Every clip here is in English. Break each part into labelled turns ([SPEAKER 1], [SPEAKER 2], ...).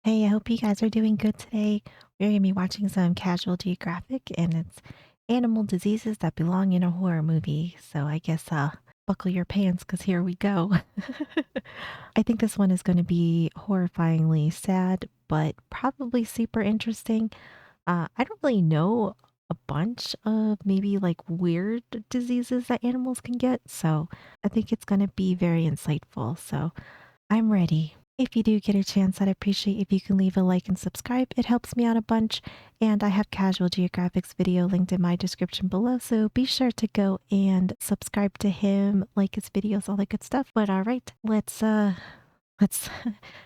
[SPEAKER 1] Hey, I hope you guys are doing good today. We're going to be watching some Casual Geographic, and it's animal diseases that belong in a horror movie. So I guess buckle your pants because here we go. I think this one is going to be horrifyingly sad, but probably super interesting. I don't really know a bunch of maybe like weird diseases that animals can get, so I think it's going to be very insightful. So I'm ready. If you do get a chance, I'd appreciate if you can leave a like and subscribe. It helps me out a bunch. And I have Casual Geographic's video linked in my description below, so be sure to go and subscribe to him, like his videos, all that good stuff. But all right, let's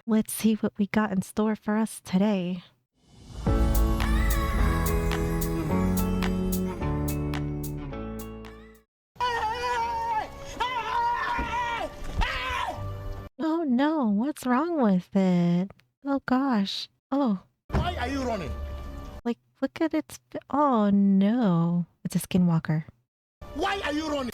[SPEAKER 1] let's see what we got in store for us today. Oh no, what's wrong with it? Oh gosh. Oh,
[SPEAKER 2] Why are you running?
[SPEAKER 1] like look at its. Oh no, it's a skinwalker.
[SPEAKER 2] Why are you running?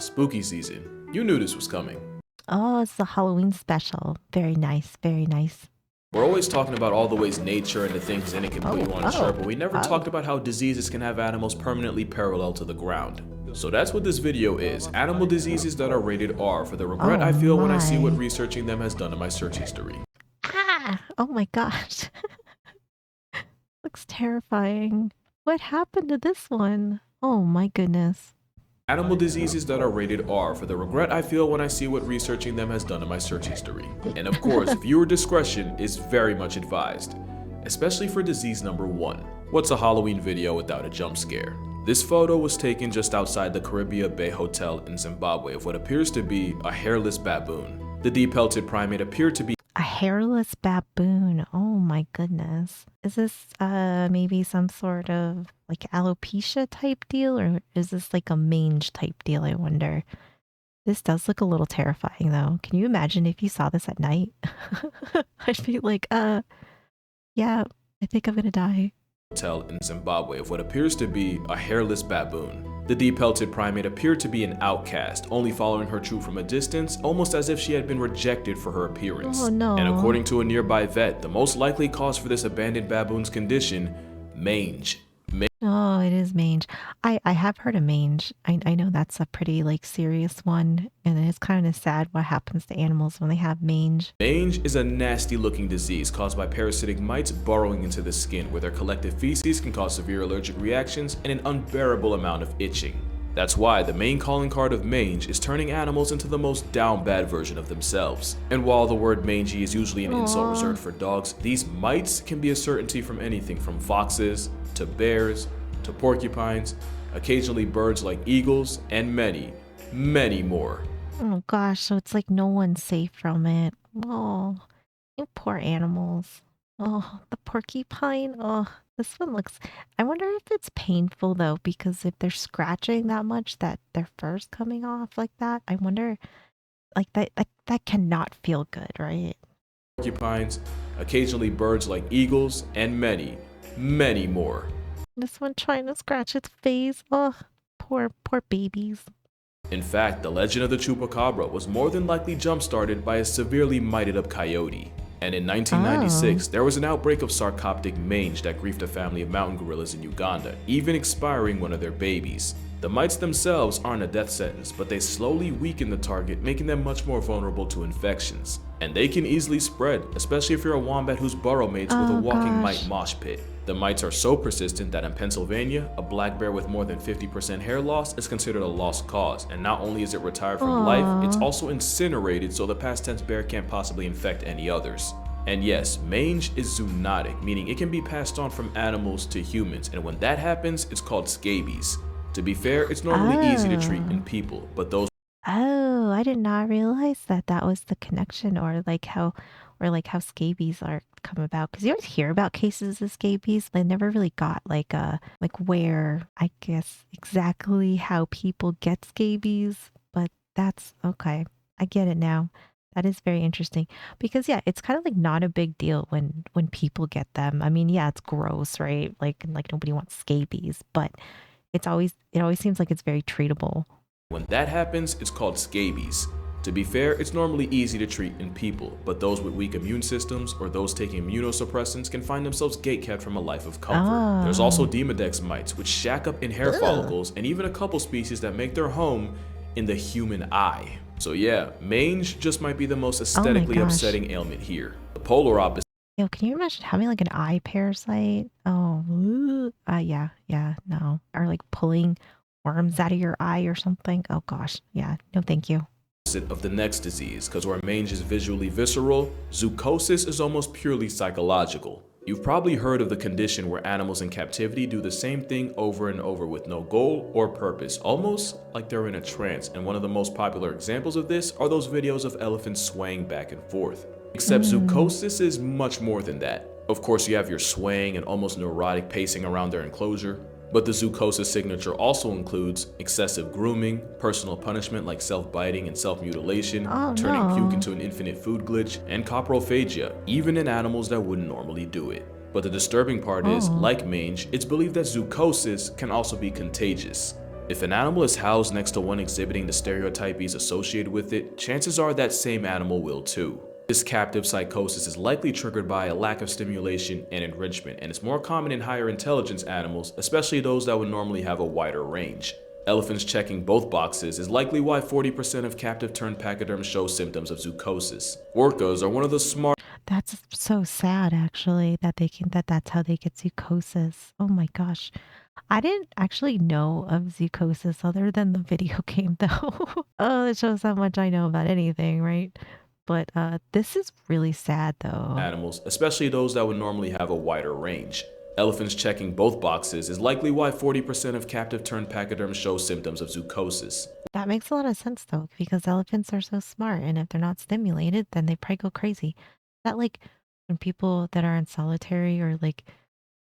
[SPEAKER 3] Spooky season. You knew this was coming.
[SPEAKER 1] Oh, it's the Halloween special. Very nice, very nice.
[SPEAKER 3] We're always talking about all the ways nature and the things in it can put you on a shirt, but we never talked about how diseases can have animals permanently parallel to the ground. So that's what this video is. Animal diseases that are rated R for the regret I feel when I see what researching them has done in my search history.
[SPEAKER 1] Ah! Oh my gosh. Looks terrifying. What happened to this one? Oh my goodness.
[SPEAKER 3] Animal diseases that are rated R for the regret I feel when I see what researching them has done in my search history. And of course, viewer discretion is very much advised, especially for disease number 1. What's a Halloween video without a jump scare? This photo was taken just outside the Caribbean Bay Hotel in Zimbabwe of what appears to be a hairless baboon. The depelted primate appeared to be
[SPEAKER 1] A hairless baboon. Oh my goodness. Is this maybe some sort of like alopecia type deal, or is this like a mange type deal, I wonder? This does look a little terrifying though. Can you imagine if you saw this at night? I'd be like, yeah, I think I'm gonna die.
[SPEAKER 3] hotel in Zimbabwe of what appears to be a hairless baboon. The depelted primate appeared to be an outcast, only following her troop from a distance, almost as if she had been rejected for her appearance.
[SPEAKER 1] Oh no.
[SPEAKER 3] And according to a nearby vet, the most likely cause for this abandoned baboon's condition, mange.
[SPEAKER 1] Oh, it is mange. I have heard of mange. I know that's a pretty like serious one, and it's kind of sad what happens to animals when they have mange.
[SPEAKER 3] Mange is a nasty looking disease caused by parasitic mites burrowing into the skin, where their collective feces can cause severe allergic reactions and an unbearable amount of itching. That's why the main calling card of mange is turning animals into the most down bad version of themselves. And while the word mangy is usually an insult reserved for dogs, these mites can be a certainty from anything from foxes to bears to porcupines, occasionally birds like eagles, and many, many more.
[SPEAKER 1] Oh gosh, so it's like no one's safe from it. Oh, you poor animals. Oh, the porcupine. Oh, this one looks. I wonder if it's painful though, because if they're scratching that much that their fur's coming off like that, I wonder, like that cannot feel good, right?
[SPEAKER 3] Porcupines, occasionally birds like eagles, and many, many more.
[SPEAKER 1] This one trying to scratch its face. Oh, poor babies.
[SPEAKER 3] In fact, the legend of the chupacabra was more than likely jump-started by a severely mited up coyote. And in 1996, there was an outbreak of sarcoptic mange that griefed a family of mountain gorillas in Uganda, even expiring one of their babies. The mites themselves aren't a death sentence, but they slowly weaken the target, making them much more vulnerable to infections. And they can easily spread, especially if you're a wombat whose burrow mates with a walking mite mosh pit. The mites are so persistent that in Pennsylvania, a black bear with more than 50% hair loss is considered a lost cause, and not only is it retired from life, it's also incinerated so the past tense bear can't possibly infect any others. And yes, mange is zoonotic, meaning it can be passed on from animals to humans, and when that happens, it's called scabies. To be fair, it's normally easy to treat in people, but those
[SPEAKER 1] Oh, I did not realize that that was the connection, or like how scabies are come about. Because you always hear about cases of scabies, they never really got like where, I guess, exactly how people get scabies. But that's okay. I get it now. That is very interesting because yeah, it's kind of like not a big deal when people get them. I mean, yeah, it's gross, right? Like nobody wants scabies, but it always seems like it's very treatable.
[SPEAKER 3] when that happens, it's called scabies. To be fair, it's normally easy to treat in people, but those with weak immune systems or those taking immunosuppressants can find themselves gatekept from a life of comfort. There's also
[SPEAKER 1] Oh.
[SPEAKER 3] Demodex mites, which shack up in hair
[SPEAKER 2] Ugh.
[SPEAKER 3] follicles, and even a couple species that make their home in the human eye. So yeah, mange just might be the most
[SPEAKER 1] Oh my
[SPEAKER 3] aesthetically
[SPEAKER 1] gosh.
[SPEAKER 3] upsetting ailment here. The polar opposite
[SPEAKER 1] Yo, can you imagine having like an eye parasite? Oh, yeah, no. Or like pulling worms out of your eye or something. Oh gosh, yeah, no thank you.
[SPEAKER 3] of the next disease, because where mange is visually visceral, zoochosis is almost purely psychological. You've probably heard of the condition where animals in captivity do the same thing over and over with no goal or purpose, almost like they're in a trance, and one of the most popular examples of this are those videos of elephants swaying back and forth. Except zoochosis is much more than that. Of course, you have your swaying and almost neurotic pacing around their enclosure, but the zoochosis signature also includes excessive grooming, personal punishment like self-biting and self-mutilation,
[SPEAKER 1] Oh
[SPEAKER 3] turning puke
[SPEAKER 1] no.
[SPEAKER 3] into an infinite food glitch, and coprophagia, even in animals that wouldn't normally do it. But the disturbing part is,
[SPEAKER 1] Oh.
[SPEAKER 3] like mange, it's believed that zoochosis can also be contagious. If an animal is housed next to one exhibiting the stereotypes associated with it, chances are that same animal will too. This captive psychosis is likely triggered by a lack of stimulation and enrichment, and it's more common in higher intelligence animals, especially those that would normally have a wider range. Elephants checking both boxes is likely why 40% of captive turned pachyderms show symptoms of zoochosis. Orcas are one of the smart
[SPEAKER 1] That's so sad actually that that's how they get zoochosis. Oh my gosh. I didn't actually know of zoochosis other than the video game though. Oh, it shows how much I know about anything, right? But this is really sad though.
[SPEAKER 3] animals, especially those that would normally have a wider range. Elephants checking both boxes is likely why 40% of captive turned pachyderms show symptoms of zoochosis.
[SPEAKER 1] That makes a lot of sense though, because elephants are so smart, and if they're not stimulated, then they probably go crazy. That like when people that are in solitary or like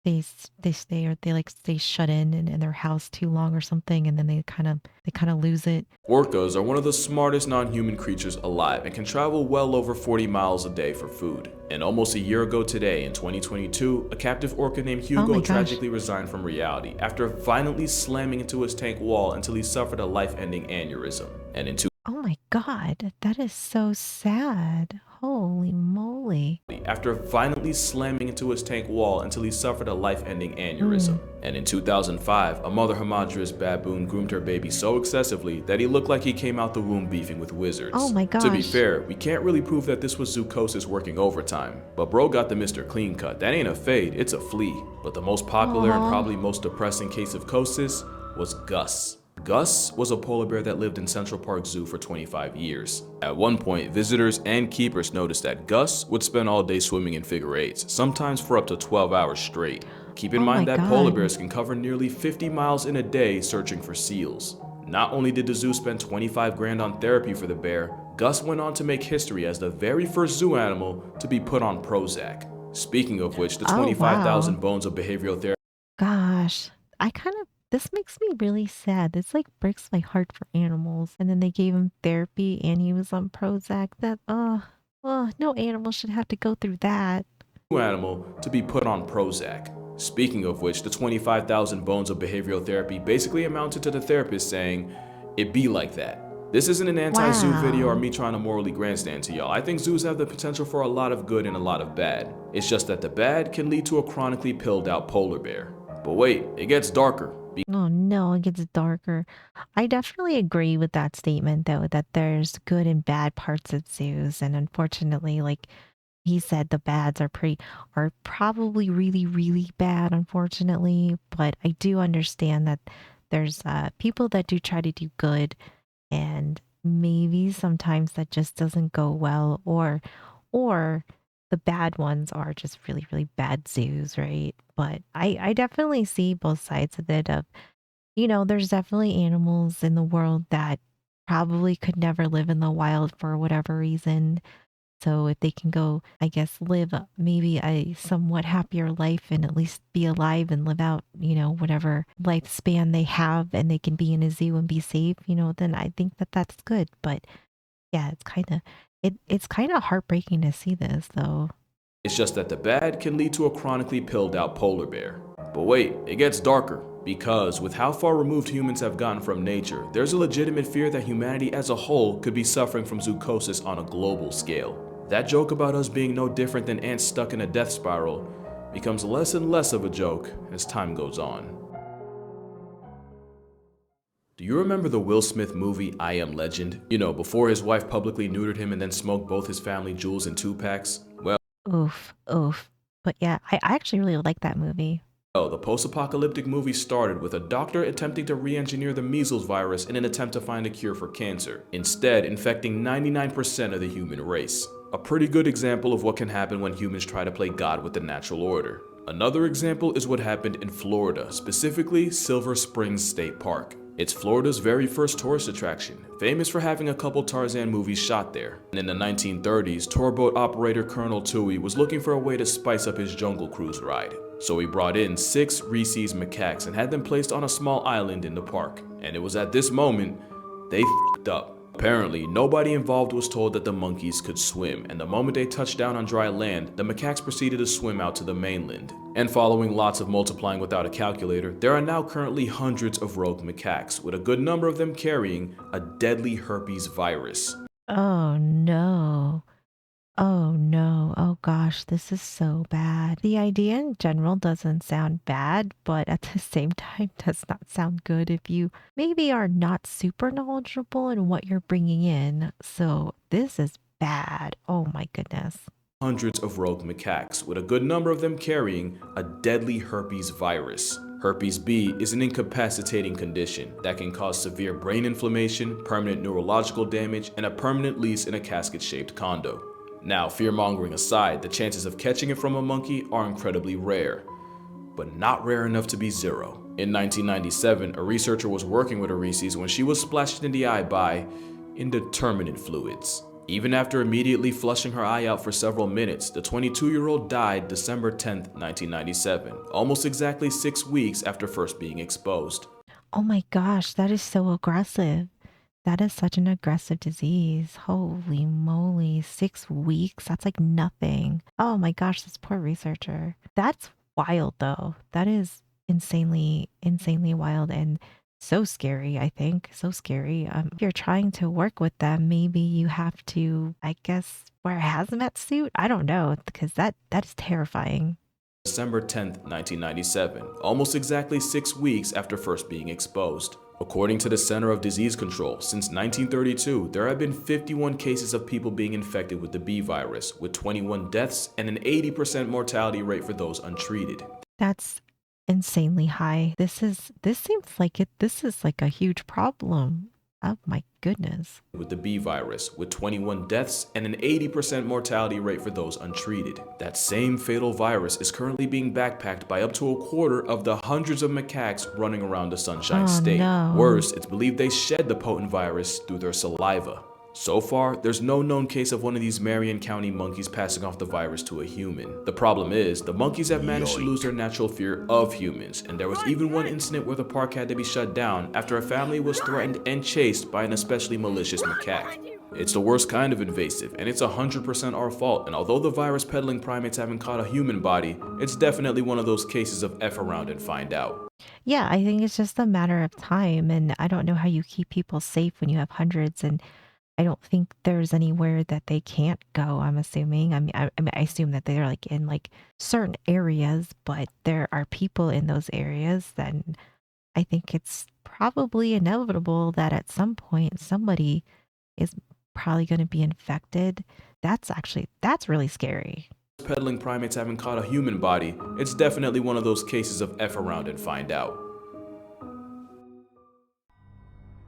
[SPEAKER 1] they stay or they like stay shut in their house too long or something, and then they kind of lose it.
[SPEAKER 3] Orcas are one of the smartest non-human creatures alive and can travel well over 40 miles a day for food. And almost a year ago today, in 2022, a captive orca named
[SPEAKER 1] Oh
[SPEAKER 3] Hugo
[SPEAKER 1] my gosh.
[SPEAKER 3] tragically resigned from reality after violently slamming into his tank wall until he suffered a life-ending aneurysm. And in
[SPEAKER 1] Oh my god, that is so sad. Holy moly.
[SPEAKER 3] after violently slamming into his tank wall until he suffered a life-ending aneurysm. And in 2005, a mother hamadryas baboon groomed her baby so excessively that he looked like he came out the womb beefing with wizards.
[SPEAKER 1] Oh my
[SPEAKER 3] To be
[SPEAKER 1] gosh.
[SPEAKER 3] fair, we can't really prove that this was zoochosis working overtime, but bro got the Mr. Clean Cut. That ain't a fade, it's a flea. But the most popular and
[SPEAKER 1] Aw.
[SPEAKER 3] probably most depressing case of chosis was Gus. Gus was a polar bear that lived in Central Park Zoo for 25 years. At one point, visitors and keepers noticed that Gus would spend all day swimming in figure eights, sometimes for up to 12 hours straight. Keep in
[SPEAKER 1] Oh my
[SPEAKER 3] mind that polar
[SPEAKER 1] god.
[SPEAKER 3] bears can cover nearly 50 miles in a day searching for seals. Not only did the zoo spend 25 grand on therapy for the bear, Gus went on to make history as the very first zoo animal to be put on Prozac. Speaking of which, the
[SPEAKER 1] Oh
[SPEAKER 3] 25,000
[SPEAKER 1] wow.
[SPEAKER 3] bones of behavioral therapy
[SPEAKER 1] Gosh. This makes me really sad. This like breaks my heart for animals. And then they gave him therapy and he was on Prozac. No animal should have to go through that.
[SPEAKER 3] animal to be put on Prozac. Speaking of which, the 25,000 bones of behavioral therapy basically amounted to the therapist saying, "It be like that." This isn't an anti-zoo video or
[SPEAKER 1] Wow.
[SPEAKER 3] me trying to morally grandstand to y'all. I think zoos have the potential for a lot of good and a lot of bad. It's just that the bad can lead to a chronically pilled out polar bear. But wait, it gets darker.
[SPEAKER 1] Oh no, it gets darker. I definitely agree with that statement though, that there's good and bad parts at zoos. And unfortunately, like he said, the bads are probably really, really bad, unfortunately. But I do understand that there's people that do try to do good, and maybe sometimes that just doesn't go well, or the bad ones are just really, really bad zoos, right? But I definitely see both sides of it of, there's definitely animals in the world that probably could never live in the wild for whatever reason. So if they can go, I guess, live maybe a somewhat happier life and at least be alive and live out, whatever lifespan they have, and they can be in a zoo and be safe, then I think that that's good. But yeah, it's kind of heartbreaking to see this though.
[SPEAKER 3] It's just that the bad can lead to a chronically pilled out polar bear. But wait, it gets darker. Because with how far removed humans have gotten from nature, there's a legitimate fear that humanity as a whole could be suffering from zoochosis on a global scale. That joke about us being no different than ants stuck in a death spiral becomes less and less of a joke as time goes on. Do you remember the Will Smith movie I Am Legend? You know, before his wife publicly neutered him and then smoked both his family jewels in 2 packs? Well,
[SPEAKER 1] Oof, oof. But yeah, I actually really like that movie.
[SPEAKER 3] the post-apocalyptic movie started with a doctor attempting to re-engineer the measles virus in an attempt to find a cure for cancer, instead infecting 99% of the human race. A pretty good example of what can happen when humans try to play God with the natural order. Another example is what happened in Florida, specifically Silver Springs State Park. It's Florida's very first tourist attraction, famous for having a couple Tarzan movies shot there. And in the 1930s, tour boat operator Colonel Toohey was looking for a way to spice up his jungle cruise ride. So he brought in 6 Rabies macaques and had them placed on a small island in the park. And it was at this moment, they f***ed up. Apparently, nobody involved was told that the monkeys could swim, and the moment they touched down on dry land, the macaques proceeded to swim out to the mainland. And following lots of multiplying without a calculator, there are now currently hundreds of rogue macaques, with a good number of them carrying a deadly herpes virus.
[SPEAKER 1] Oh no. Oh no. Oh gosh, this is so bad. The idea in general doesn't sound bad, but at the same time does not sound good if you maybe are not super knowledgeable in what you're bringing in. So this is bad. Oh my goodness.
[SPEAKER 3] Hundreds of rogue macaques, with a good number of them carrying a deadly herpes virus. Herpes B is an incapacitating condition that can cause severe brain inflammation, permanent neurological damage, and a permanent lease in a casket-shaped condo. Now, fear-mongering aside, the chances of catching it from a monkey are incredibly rare, but not rare enough to be zero. In 1997, a researcher was working with a Rabies when she was splashed in the eye by indeterminate fluids. Even after immediately flushing her eye out for several minutes, the 22-year-old died December 10, 1997, almost exactly 6 weeks after first being exposed.
[SPEAKER 1] Oh my gosh, that is so aggressive. That is such an aggressive disease. Holy moly, 6 weeks? That's like nothing. Oh my gosh, this poor researcher. That's wild though. That is insanely, insanely wild and so scary, I think. So scary. If you're trying to work with them, maybe you have to, I guess, wear a hazmat suit? I don't know, because that is terrifying.
[SPEAKER 3] December 10, 1997, almost exactly 6 weeks after first being exposed. According to the Center of Disease Control, since 1932, there have been 51 cases of people being infected with the B virus, with 21 deaths and an 80% mortality rate for those untreated.
[SPEAKER 1] That's insanely high. This seems like this is like a huge problem. Oh my goodness.
[SPEAKER 3] With the B virus, with 21 deaths and an 80% mortality rate for those untreated. That same fatal virus is currently being backpacked by up to a quarter of the hundreds of macaques running around the Sunshine State.
[SPEAKER 1] No.
[SPEAKER 3] Worse, it's believed they shed the potent virus through their saliva. So far, there's no known case of one of these Marion County monkeys passing off the virus to a human. The problem is, the monkeys have managed to lose their natural fear of humans, and there was even one incident where the park had to be shut down after a family was threatened and chased by an especially malicious macaque. It's the worst kind of invasive, and it's 100% our fault, and although the virus peddling primates haven't caught a human body, it's definitely one of those cases of F around and find out.
[SPEAKER 1] Yeah, I think it's just a matter of time, and I don't know how you keep people safe when you have hundreds, and I don't think there's anywhere that they can't go, I'm assuming. I assume that they're like in like certain areas, but there are people in those areas, then I think it's probably inevitable that at some point somebody is probably going to be infected. That's really scary.
[SPEAKER 3] Peddling primates haven't caught a human body, it's definitely one of those cases of F around and find out.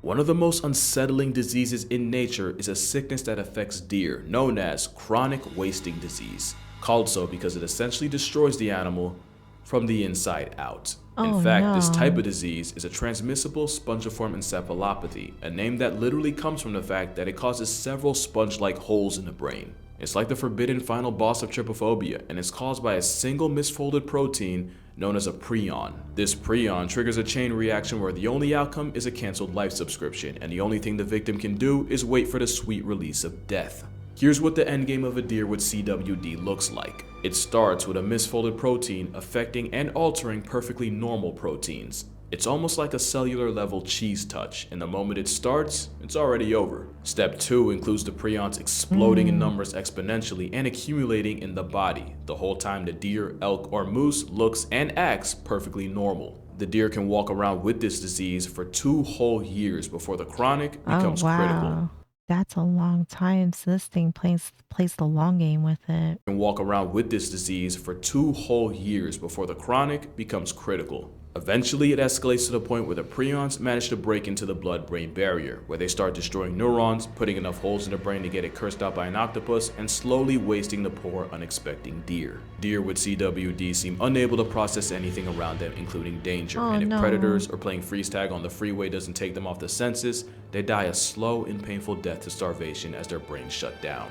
[SPEAKER 3] One of the most unsettling diseases in nature is a sickness that affects deer, known as chronic wasting disease, called so because it essentially destroys the animal from the inside out. In fact, this type of disease is a transmissible spongiform encephalopathy, a name that literally comes from the fact that it causes several sponge-like holes in the brain. It's like the forbidden final boss of trypophobia, and it's caused by a single misfolded protein known as a prion. This prion triggers a chain reaction where the only outcome is a canceled life subscription, and the only thing the victim can do is wait for the sweet release of death. Here's what the endgame of a deer with CWD looks like. It starts with a misfolded protein affecting and altering perfectly normal proteins. It's almost like a cellular level cheese touch, and the moment it starts, it's already over. Step 2 includes the prions exploding in numbers exponentially and accumulating in the body, the whole time the deer, elk, or moose looks and acts perfectly normal. The deer can walk around with this disease for 2 whole years before the chronic
[SPEAKER 1] Oh,
[SPEAKER 3] becomes critical.
[SPEAKER 1] wow. That's a long time. So this thing plays the long game with it.
[SPEAKER 3] Can walk around with this disease for 2 whole years before the chronic becomes critical. Eventually, it escalates to the point where the prions manage to break into the blood-brain barrier, where they start destroying neurons, putting enough holes in the brain to get it cursed out by an octopus, and slowly wasting the poor, unexpecting deer. Deer with CWD seem unable to process anything around them, including danger,
[SPEAKER 1] Oh,
[SPEAKER 3] and if
[SPEAKER 1] no.
[SPEAKER 3] predators or playing freeze tag on the freeway doesn't take them off the senses, they die a slow and painful death to starvation as their brains shut down.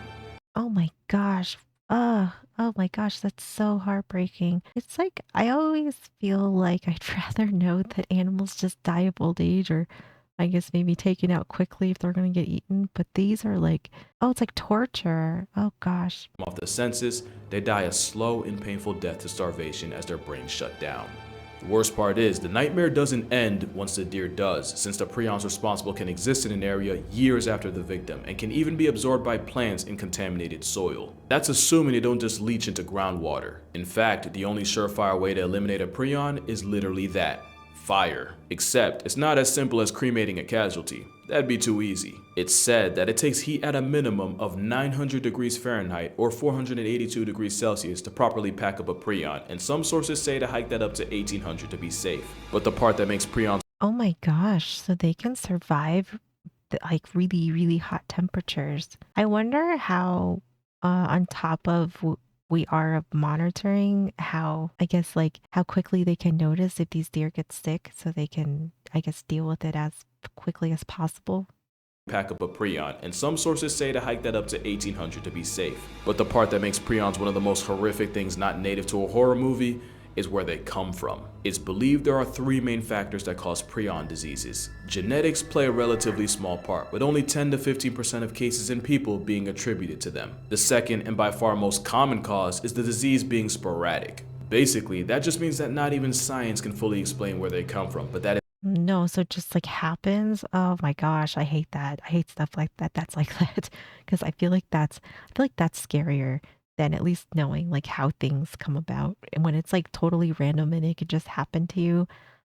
[SPEAKER 1] Oh my gosh. Oh my gosh, that's so heartbreaking. It's like I always feel like I'd rather know that animals just die of old age or I guess maybe taken out quickly if they're going to get eaten. But these are like, oh, it's like torture. Oh gosh.
[SPEAKER 3] Off the senses, they die a slow and painful death to starvation as their brains shut down. The worst part is, the nightmare doesn't end once the deer does, since the prions responsible can exist in an area years after the victim and can even be absorbed by plants in contaminated soil. That's assuming they don't just leach into groundwater. In fact, the only surefire way to eliminate a prion is literally that: fire. Except, it's not as simple as cremating a casualty. That'd be too easy. It's said that it takes heat at a minimum of 900 degrees Fahrenheit or 482 degrees Celsius to properly pack up a prion, and some sources say to hike that up to 1800 to be safe. But the part that makes prions
[SPEAKER 1] Oh my gosh. So they can survive like really, really hot temperatures. I wonder how, on top of we are of monitoring, how, I guess, like how quickly they can notice if these deer get sick so they can, I guess, deal with it as quickly as possible.
[SPEAKER 3] pack up a prion, and some sources say to hike that up to 1800 to be safe. But the part that makes prions one of the most horrific things not native to a horror movie is where they come from. It's believed there are 3 main factors that cause prion diseases. Genetics play a relatively small part, with only 10 to 15% of cases in people being attributed to them. The second, and by far most common cause, is the disease being sporadic. Basically, that just means that not even science can fully explain where they come from, but that
[SPEAKER 1] No, so it just like happens. Oh my gosh, I hate that. I hate stuff like that. That's like that because I feel like that's scarier than at least knowing like how things come about. And when it's like totally random and it could just happen to you,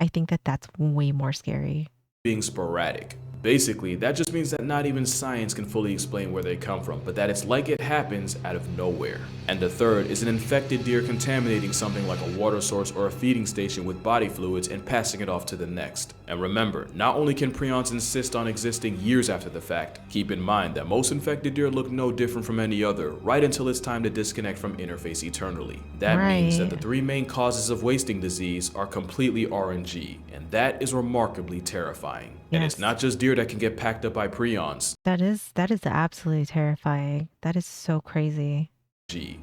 [SPEAKER 1] I think that that's way more scary.
[SPEAKER 3] being sporadic. Basically, that just means that not even science can fully explain where they come from, but that it's like it happens out of nowhere. And the third is an infected deer contaminating something like a water source or a feeding station with body fluids and passing it off to the next. And remember, not only can prions insist on existing years after the fact, keep in mind that most infected deer look no different from any other right until it's time to disconnect from interface eternally. That means that the 3 main causes of wasting disease are completely RNG, and that is remarkably terrifying. And it's
[SPEAKER 1] Yes.
[SPEAKER 3] not just deer that can get packed up by prions.
[SPEAKER 1] That is absolutely terrifying. That is so crazy.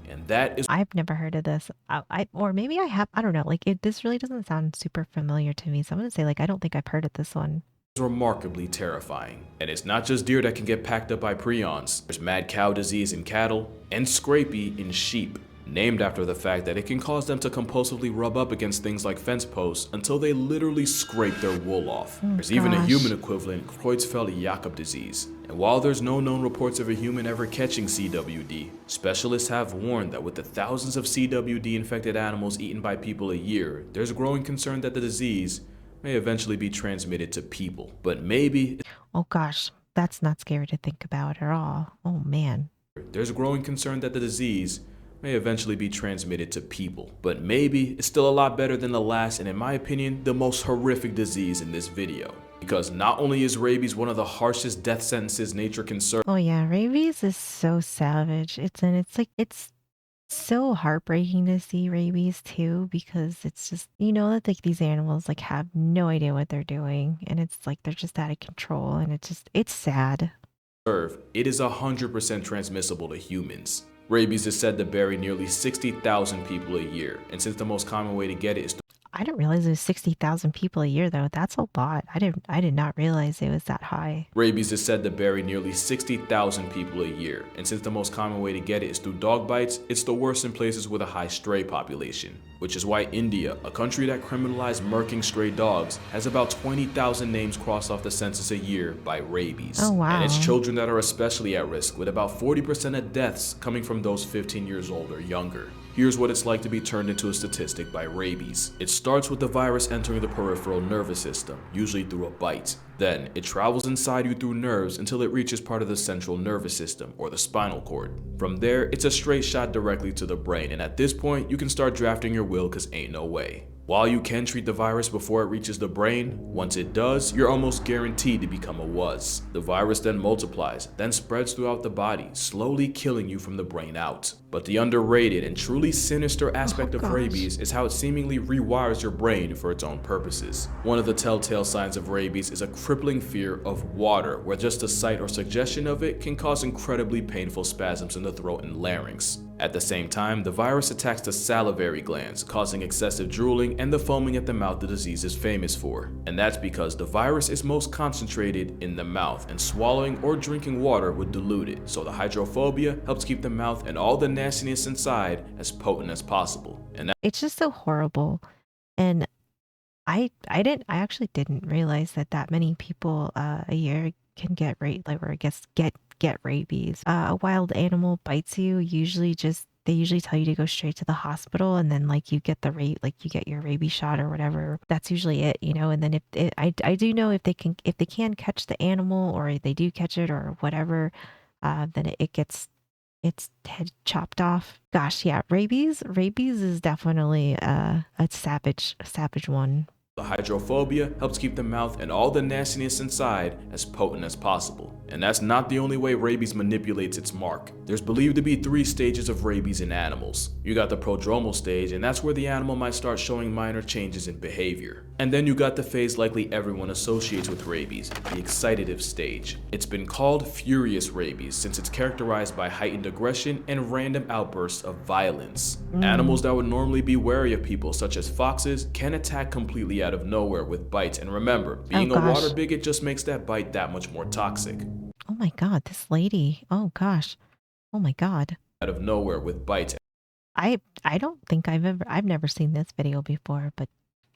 [SPEAKER 3] And that is
[SPEAKER 1] I've never heard of this. Or maybe I have. I don't know. Like this really doesn't sound super familiar to me. So I'm gonna say like I don't think I've heard of this one.
[SPEAKER 3] remarkably terrifying. And it's not just deer that can get packed up by prions. There's mad cow disease in cattle and scrapie in sheep, named after the fact that it can cause them to compulsively rub up against things like fence posts until they literally scrape their wool off. There's even a
[SPEAKER 1] gosh.
[SPEAKER 3] human equivalent, Creutzfeldt-Jakob disease. And while there's no known reports of a human ever catching CWD, specialists have warned that with the thousands of CWD infected animals eaten by people a year, there's growing concern that the disease may eventually be transmitted to people. But maybe
[SPEAKER 1] Oh gosh, that's not scary to think about at all. Oh man.
[SPEAKER 3] there's growing concern that the disease may eventually be transmitted to people. But maybe it's still a lot better than the last, and in my opinion, the most horrific disease in this video. Because not only is rabies one of the harshest death sentences nature can serve,
[SPEAKER 1] Oh yeah, rabies is so savage. It's so heartbreaking to see rabies too because it's just that like these animals like have no idea what they're doing and it's like they're just out of control and it's sad.
[SPEAKER 3] it is 100% transmissible to humans. Rabies is said to bury nearly 60,000 people a year, and since the most common way to get it is
[SPEAKER 1] I didn't realize it was 60,000 people a year though. That's a lot. I did not realize it was that high.
[SPEAKER 3] Rabies is said to bury nearly 60,000 people a year, and since the most common way to get it is through dog bites, it's the worst in places with a high stray population. Which is why India, a country that criminalized murking stray dogs, has about 20,000 names crossed off the census a year by rabies.
[SPEAKER 1] Oh
[SPEAKER 3] And it's
[SPEAKER 1] wow.
[SPEAKER 3] children that are especially at risk, with about 40% of deaths coming from those 15 years old or younger. Here's what it's like to be turned into a statistic by rabies. It starts with the virus entering the peripheral nervous system, usually through a bite. Then, it travels inside you through nerves until it reaches part of the central nervous system, or the spinal cord. From there, it's a straight shot directly to the brain, and at this point, you can start drafting your will cause ain't no way. While you can treat the virus before it reaches the brain, once it does, you're almost guaranteed to become a WUS. The virus then multiplies, then spreads throughout the body, slowly killing you from the brain out. But the underrated and truly sinister aspect
[SPEAKER 1] Oh
[SPEAKER 3] of
[SPEAKER 1] gosh.
[SPEAKER 3] rabies is how it seemingly rewires your brain for its own purposes. One of the telltale signs of rabies is a crippling fear of water, where just the sight or suggestion of it can cause incredibly painful spasms in the throat and larynx. At the same time, the virus attacks the salivary glands, causing excessive drooling and the foaming at the mouth the disease is famous for. And that's because the virus is most concentrated in the mouth, and swallowing or drinking water would dilute it, so the hydrophobia helps keep the mouth and all the nastiness inside as potent as possible. And
[SPEAKER 1] It's just so horrible. And I actually didn't realize that that many people a year can get like or I guess get rabies. A wild animal bites you, they usually tell you to go straight to the hospital, and then like you get you get your rabies shot or whatever. That's usually it, you know. And then I do know if they can catch the animal, or they do catch it or whatever, then it gets its head chopped off. Gosh, yeah, rabies is definitely a savage one.
[SPEAKER 3] the hydrophobia helps keep the mouth and all the nastiness inside as potent as possible. And that's not the only way rabies manipulates its mark. There's believed to be 3 stages of rabies in animals. You got the prodromal stage, and that's where the animal might start showing minor changes in behavior. And then you got the phase likely everyone associates with rabies, the excitative stage. It's been called furious rabies since it's characterized by heightened aggression and random outbursts of violence. Animals that would normally be wary of people, such as foxes, can attack completely out of nowhere with bites. And remember, being a
[SPEAKER 1] gosh.
[SPEAKER 3] water bigot just makes that bite that much more toxic.
[SPEAKER 1] Oh my god, this lady. Oh gosh. Oh my god.
[SPEAKER 3] Out of nowhere with bites.
[SPEAKER 1] I don't think I've never seen this video before, but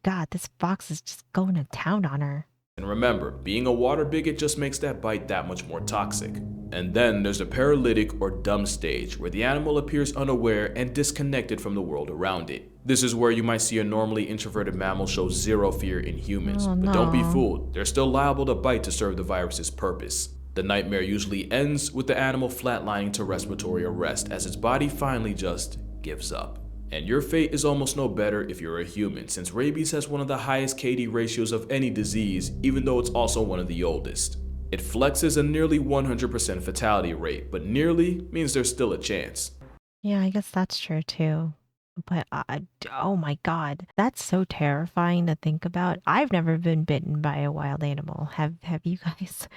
[SPEAKER 1] god, this fox is just going to town on her.
[SPEAKER 3] And remember, being a water bigot just makes that bite that much more toxic. And then there's a paralytic or dumb stage, where the animal appears unaware and disconnected from the world around it. This is where you might see a normally introverted mammal show zero fear in humans.
[SPEAKER 1] Oh,
[SPEAKER 3] But don't be
[SPEAKER 1] no.
[SPEAKER 3] fooled, they're still liable to bite to serve the virus's purpose. The nightmare usually ends with the animal flatlining to respiratory arrest as its body finally just gives up. And your fate is almost no better if you're a human, since rabies has one of the highest KD ratios of any disease, even though it's also one of the oldest. It flexes a nearly 100% fatality rate, but nearly means there's still a chance.
[SPEAKER 1] Yeah, I guess that's true too. But oh my god, that's so terrifying to think about. I've never been bitten by a wild animal. Have you guys?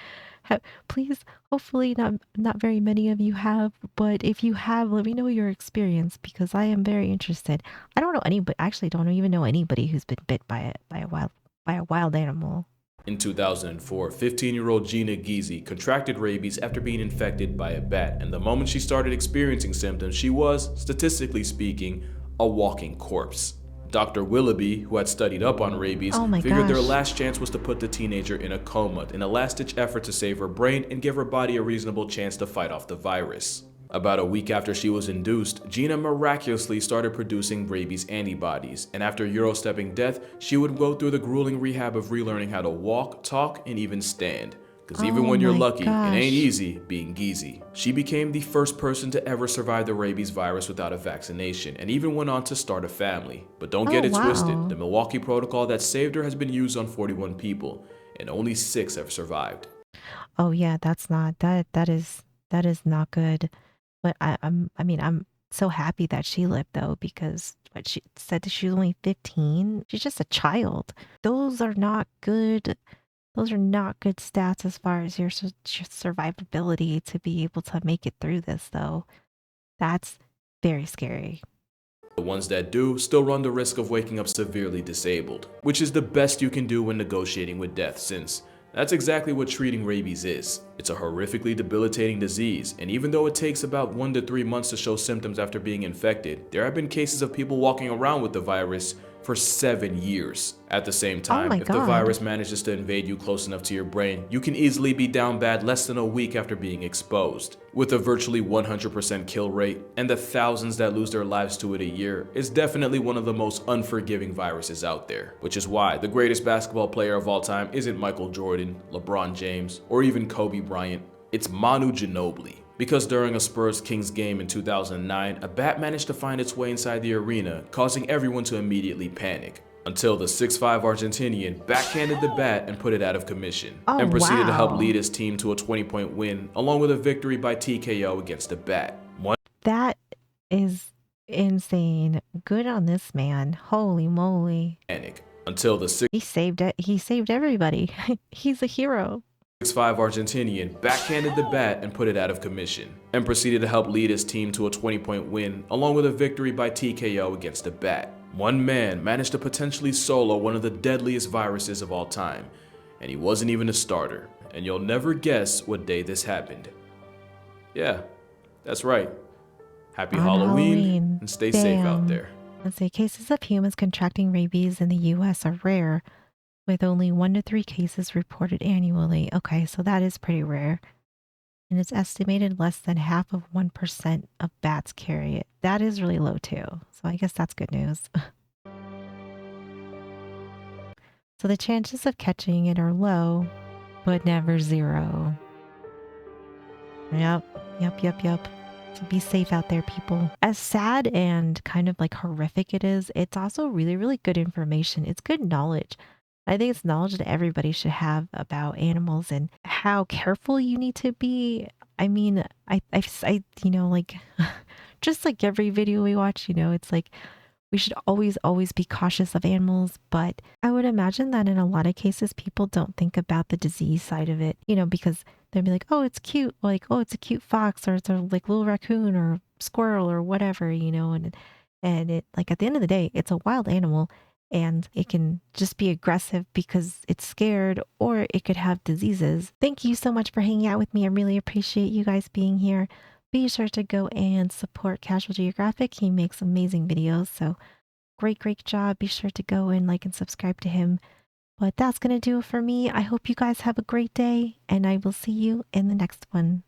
[SPEAKER 1] Please, hopefully not very many of you have, but if you have, let me know your experience because I am very interested. I don't know anybody, actually don't even know anybody who's been bit by a wild animal.
[SPEAKER 3] In 2004, 15-year-old Gina Giese contracted rabies after being infected by a bat, and the moment she started experiencing symptoms, she was, statistically speaking, a walking corpse. Dr. Willoughby, who had studied up on rabies,
[SPEAKER 1] Oh my
[SPEAKER 3] figured their
[SPEAKER 1] gosh.
[SPEAKER 3] last chance was to put the teenager in a coma in a last-ditch effort to save her brain and give her body a reasonable chance to fight off the virus. About a week after she was induced, Gina miraculously started producing rabies antibodies, and after Eurostepping death, she would go through the grueling rehab of relearning how to walk, talk, and even stand. Because even
[SPEAKER 1] Oh
[SPEAKER 3] when you're
[SPEAKER 1] my
[SPEAKER 3] lucky, it
[SPEAKER 1] gosh.
[SPEAKER 3] ain't easy being Giese. She became the first person to ever survive the rabies virus without a vaccination, and even went on to start a family. But don't get
[SPEAKER 1] Oh,
[SPEAKER 3] it
[SPEAKER 1] wow.
[SPEAKER 3] twisted, the Milwaukee protocol that saved her has been used on 41 people, and only 6 have survived.
[SPEAKER 1] Oh yeah, that is not good. But I'm so happy that she lived though because what she said that she was only 15. She's just a child. Those are not good. Those are not good stats as far as your survivability to be able to make it through this though. That's very scary.
[SPEAKER 3] The ones that do still run the risk of waking up severely disabled, which is the best you can do when negotiating with death, since that's exactly what treating rabies is. It's a horrifically debilitating disease, and even though it takes about 1 to 3 months to show symptoms after being infected, there have been cases of people walking around with the virus for 7 years. At the same
[SPEAKER 1] Oh
[SPEAKER 3] time,
[SPEAKER 1] my
[SPEAKER 3] if the
[SPEAKER 1] God.
[SPEAKER 3] virus manages to invade you close enough to your brain, you can easily be down bad less than a week after being exposed. With a virtually 100% kill rate, and the thousands that lose their lives to it a year, it's definitely one of the most unforgiving viruses out there. Which is why the greatest basketball player of all time isn't Michael Jordan, LeBron James, or even Kobe Bryant. It's Manu Ginobili. Because during a Spurs-Kings game in 2009, a bat managed to find its way inside the arena, causing everyone to immediately panic. Until the 6'5" Argentinian backhanded the bat and put it out of commission,
[SPEAKER 1] Oh,
[SPEAKER 3] and proceeded to help
[SPEAKER 1] wow.
[SPEAKER 3] lead his team to a 20-point win, along with a victory by TKO against the bat.
[SPEAKER 1] That is insane. Good on this man. Holy moly.
[SPEAKER 3] Panic. Until the
[SPEAKER 1] He saved it. He saved everybody. He's a hero.
[SPEAKER 3] 6'5" Argentinian backhanded the bat and put it out of commission, and proceeded to help lead his team to a 20-point win, along with a victory by TKO against the bat. One man managed to potentially solo one of the deadliest viruses of all time, and he wasn't even a starter, and you'll never guess what day this happened. Yeah, that's right. Happy
[SPEAKER 1] On
[SPEAKER 3] Halloween, and stay safe out
[SPEAKER 1] Damn.
[SPEAKER 3] there.
[SPEAKER 1] Let's say cases of humans contracting rabies in the US are rare, with only 1 to 3 cases reported annually. Okay, so that is pretty rare. And it's estimated less than half of 1% of bats carry it. That is really low too. So I guess that's good news. So the chances of catching it are low, but never zero. Yep. So be safe out there, people. As sad and kind of like horrific it is, it's also really, really good information. It's good knowledge. I think it's knowledge that everybody should have about animals and how careful you need to be. I mean, like, just like every video we watch, it's like we should always be cautious of animals. But I would imagine that in a lot of cases, people don't think about the disease side of it, because they'd be like, oh, it's cute. Like, oh, it's a cute fox, or it's a like little raccoon or squirrel or whatever, and it, like, at the end of the day, it's a wild animal. And it can just be aggressive because it's scared, or it could have diseases. Thank you so much for hanging out with me. I really appreciate you guys being here. Be sure to go and support Casual Geographic. He makes amazing videos. So great job. Be sure to go and like and subscribe to him. But that's going to do it for me. I hope you guys have a great day, and I will see you in the next one.